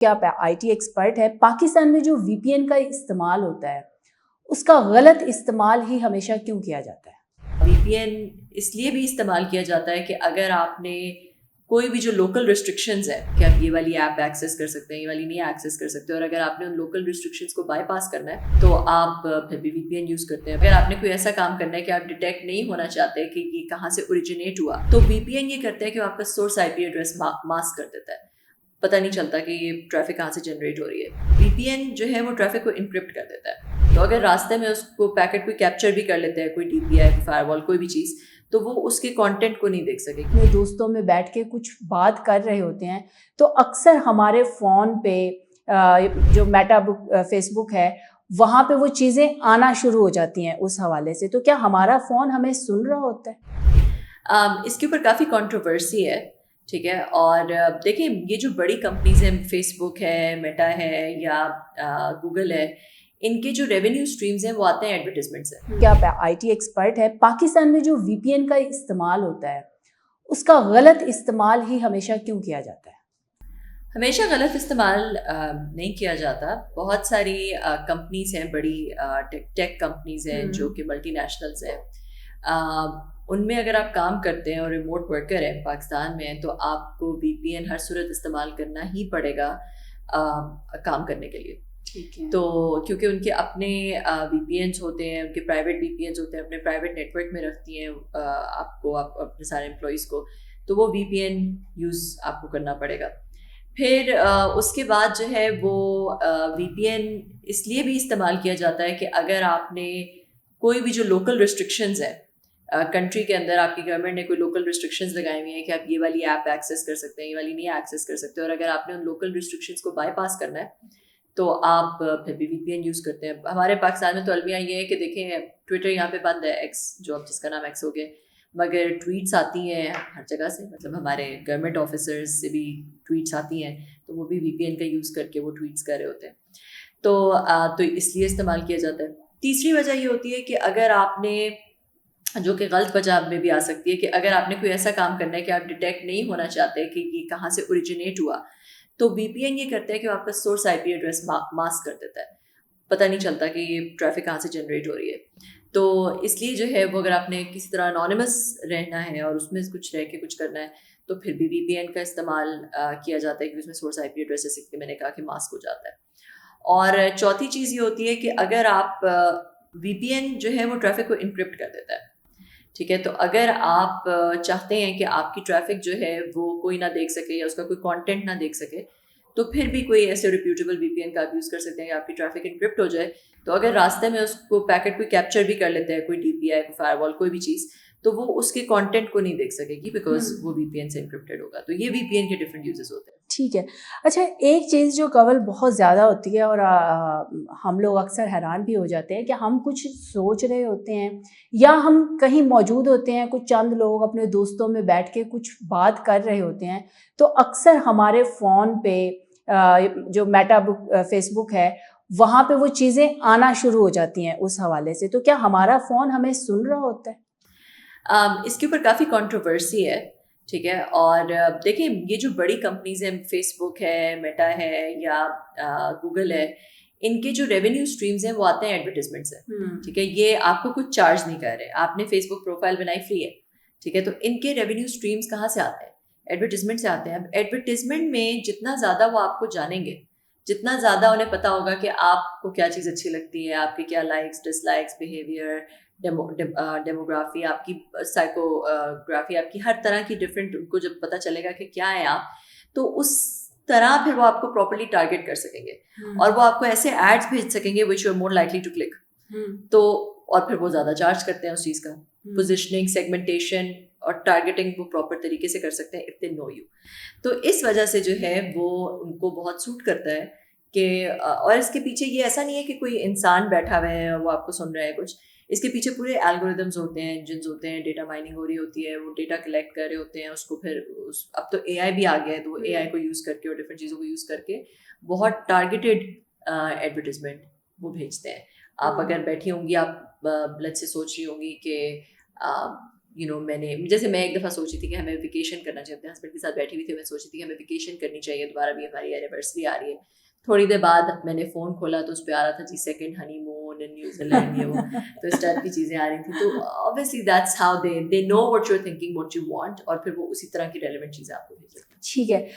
کہ آپ I T expert ہے، پاکستان میں جو وی پی این کا استعمال ہوتا ہے اس کا غلط استعمال ہی ہمیشہ کیوں کیا جاتا ہے؟ وی پی این اس لیے بھی استعمال کیا جاتا ہے کہ اگر آپ نے کوئی بھی جو لوکل ریسٹرکشنز ہے کہ آپ یہ والی ایپ ایکسیس کر سکتے ہیں، یہ والی نہیں ایکسیس کر سکتے، اور اگر آپ نے ان لوکل ریسٹرکشنز کو بائی پاس کرنا ہے تو آپ پھر بھی وی پی این یوز کرتے ہیں. اگر آپ نے کوئی ایسا کام کرنا ہے کہ آپ ڈیٹیکٹ نہیں ہونا چاہتے کہ یہ کہاں سے اوریجنیٹ ہوا، تو وی پی این یہ کرتا ہے کہ وہ آپ کا source I P address mask کر دیتا ہے. پتہ نہیں چلتا کہ یہ ٹریفک کہاں سے جنریٹ ہو رہی ہے. وی پی این جو ہے وہ ٹریفک کو انکرپٹ کر دیتا ہے. تو اگر راستے میں اس کو پیکٹ کوئی کیپچر بھی کر لیتے ہیں، کوئی ڈی پی آئی، فائر وال، کوئی بھی چیز، تو وہ اس کے کانٹینٹ کو نہیں دیکھ سکے. اپنے دوستوں میں بیٹھ کے کچھ بات کر رہے ہوتے ہیں تو اکثر ہمارے فون پہ جو میٹا بک فیس بک ہے وہاں پہ وہ چیزیں آنا شروع ہو جاتی ہیں اس حوالے سے. تو کیا ہمارا فون ہمیں سن رہا ہوتا ہے؟ اس کے اوپر کافی کنٹروورسی ہے، ٹھیک ہے. اور دیکھیں، یہ جو بڑی کمپنیز ہیں، فیس بک ہے، میٹا ہے یا گوگل ہے، ان کے جو ریونیو اسٹریمز ہیں وہ آتے ہیں ایڈورٹیزمنٹ سے. کیا آپ آئی ٹی ایکسپرٹ ہے، پاکستان میں جو وی پی این کا استعمال ہوتا ہے اس کا غلط استعمال ہی ہمیشہ کیوں کیا جاتا ہے؟ ہمیشہ غلط استعمال نہیں کیا جاتا. بہت ساری کمپنیز ہیں، بڑی ٹیک کمپنیز ہیں جو کہ ملٹی نیشنلز ہیں. ان میں اگر آپ کام کرتے ہیں اور ریموٹ ورکر ہیں پاکستان میں، تو آپ کو وی پی این ہر صورت استعمال کرنا ہی پڑے گا کام کرنے کے لیے. تو کیونکہ ان کے اپنے وی پی اینس ہوتے ہیں، ان کے پرائیویٹ وی پی اینس ہوتے ہیں، اپنے پرائیویٹ نیٹ ورک میں رکھتی ہیں آپ کو، آپ اپنے سارے امپلائیز کو، تو وہ وی پی این یوز آپ کو کرنا پڑے گا. پھر اس کے بعد جو ہے وہ وی پی این اس لیے بھی استعمال کیا جاتا ہے کہ اگر آپ نے کوئی بھی جو لوکل ریسٹرکشنز ہیں کنٹری کے اندر، آپ کی گورنمنٹ نے کوئی لوکل ریسٹرکشنز لگائی ہوئی ہیں کہ آپ یہ والی ایپ ایکسیس کر سکتے ہیں، یہ والی نہیں ایکسیس کر سکتے، اور اگر آپ نے ان لوکل ریسٹرکشنز کو بائی پاس کرنا ہے تو آپ پھر بھی وی پی این یوز کرتے ہیں. ہمارے پاکستان میں تو المیہ یہ ہے کہ دیکھیں، ٹویٹر یہاں پہ بند ہے، ایکس جو اب جس کا نام ایکس ہو گیا، مگر ٹویٹس آتی ہیں ہر جگہ سے، مطلب ہمارے گورنمنٹ آفیسرز سے بھی ٹویٹس آتی ہیں، تو وہ بھی وی پی این کا یوز کر کے وہ ٹویٹس کر رہے ہوتے ہیں. تو اس لیے استعمال کیا جاتا ہے. تیسری وجہ یہ ہوتی ہے کہ اگر آپ نے، جو کہ غلط وجہ میں بھی آ سکتی ہے، کہ اگر آپ نے کوئی ایسا کام کرنا ہے کہ آپ ڈیٹیکٹ نہیں ہونا چاہتے کہ یہ کہاں سے اوریجنیٹ ہوا، تو وی پی این یہ کرتا ہے کہ وہ آپ کا source I P address mask کر دیتا ہے. پتہ نہیں چلتا کہ یہ ٹریفک کہاں سے جنریٹ ہو رہی ہے. تو اس لیے جو ہے وہ اگر آپ نے کسی طرح انونیمس رہنا ہے اور اس میں کچھ رہ کے کچھ کرنا ہے، تو پھر بھی وی پی این کا استعمال کیا جاتا ہے کہ اس میں سورس آئی پی ایڈریس جیسے کہ میں نے کہا کہ ماسک ہو جاتا ہے. اور چوتھی چیز یہ ہوتی ہے کہ اگر آپ وی پی این جو ہے وہ ٹریفک کو انکرپٹ کر دیتا ہے، ٹھیک ہے. تو اگر آپ چاہتے ہیں کہ آپ کی ٹریفک جو ہے وہ کوئی نہ دیکھ سکے یا اس کا کوئی کانٹینٹ نہ دیکھ سکے، تو پھر بھی کوئی ایسے ریپیوٹیبل وی پی این کا آپ یوز کر سکتے ہیں کہ آپ کی ٹریفک انکرپٹ ہو جائے. تو اگر راستے میں اس کو پیکٹ کوئی کیپچر بھی کر لیتے ہیں، کوئی ڈی پی آئی، کوئی فائر وال، کوئی بھی چیز، تو وہ اس کے کانٹینٹ کو نہیں دیکھ سکے گی بیکاز وہ وی پی این سے انکرپٹیڈ ہوگا. تو یہ وی پی این کے ڈفرینٹ یوزز ہوتے ہیں. ٹھیک ہے. اچھا، ایک چیز جو قبل بہت زیادہ ہوتی ہے اور ہم لوگ اکثر حیران بھی ہو جاتے ہیں کہ ہم کچھ سوچ رہے ہوتے ہیں یا ہم کہیں موجود ہوتے ہیں، کچھ چند لوگ اپنے دوستوں میں بیٹھ کے کچھ بات کر رہے ہوتے ہیں، تو اکثر ہمارے فون پہ جو میٹا بک فیس بک ہے وہاں پہ وہ چیزیں آنا شروع ہو جاتی ہیں اس حوالے سے. تو کیا ہمارا فون ہمیں سن رہا ہوتا ہے؟ اس کے اوپر کافی کنٹروورسی ہے، ٹھیک ہے. اور دیکھیں، یہ جو بڑی کمپنیز ہیں، فیس بک ہے، میٹا ہے یا گوگل ہے، ان کے جو ریونیو اسٹریمز ہیں وہ آتے ہیں ایڈورٹیزمنٹ سے، ٹھیک ہے. یہ آپ کو کچھ چارج نہیں کر رہے. آپ نے فیس بک پروفائل بنائی، فری ہے، ٹھیک ہے. تو ان کے ریونیو اسٹریمز کہاں سے آتے ہیں؟ ایڈورٹیزمنٹ سے آتے ہیں. اب ایڈورٹیزمنٹ میں جتنا زیادہ وہ آپ کو جانیں گے، جتنا زیادہ انہیں پتا ہوگا کہ آپ کو کیا چیز اچھی لگتی ہے، آپ کے کیا لائکس، ڈس لائکس، بیہیویئر، ڈیموگرافی، آپ کی سائیکوگرافی، آپ کی ہر طرح کی ڈفرینٹ، ان کو جب پتہ چلے گا کہ کیا ہے آپ، تو اس طرح پھر وہ آپ کو پراپرلی ٹارگیٹ کر سکیں گے اور وہ آپ کو ایسے ایڈس بھیج سکیں گے which you are more likely to click. تو اور پھر وہ زیادہ چارج کرتے ہیں اس چیز کا. پوزیشننگ، سیگمنٹیشن اور ٹارگیٹنگ وہ پراپر طریقے سے کر سکتے ہیں اف دے نو یو. تو اس وجہ سے جو ہے وہ ان کو بہت سوٹ کرتا ہے کہ، اور اس کے پیچھے یہ ایسا نہیں ہے کہ کوئی انسان بیٹھا ہوا ہے اور وہ آپ کو سن رہا ہے کچھ. اس کے پیچھے پورے الگوریدمز ہوتے ہیں، انجنز ہوتے ہیں، ڈیٹا مائننگ ہو رہی ہوتی ہے، وہ ڈیٹا کلیکٹ کر رہے ہوتے ہیں، اس کو پھر اب تو اے آئی بھی آ گیا ہے، تو اے آئی کو یوز کر کے اور ڈفرینٹ چیزوں کو یوز کر کے بہت ٹارگیٹیڈ ایڈورٹیزمنٹ وہ بھیجتے ہیں. آپ اگر بیٹھی ہوں گی، آپ لیٹ سے سوچ رہی ہوں گی کہ یو نو میں نے جیسے میں ایک دفعہ سوچی تھی کہ ہمیں ویکیشن کرنا چاہیے، اپنے ہسبینڈ کے ساتھ بیٹھی ہوئی تھی، میں سوچی تھی کہ ہمیں ویکیشن کرنی چاہیے، دوبارہ بھی ہماری اینیورسری آ رہی ہے. تھوڑی دیر بعد میں نے فون کھولا تو اس پہ آ رہا تھا جی سیکنڈ ہنی مون ان نیوزی لینڈ، یہ وہ تو اس ٹائپ کی چیزیں آ رہی تھیں. تو obviously that's how they know what you're thinking, what you want, اور پھر وہ اسی طرح کی ریلیونٹ چیزیں آپ کو بھیج دیتے ہیں. ٹھیک ہے.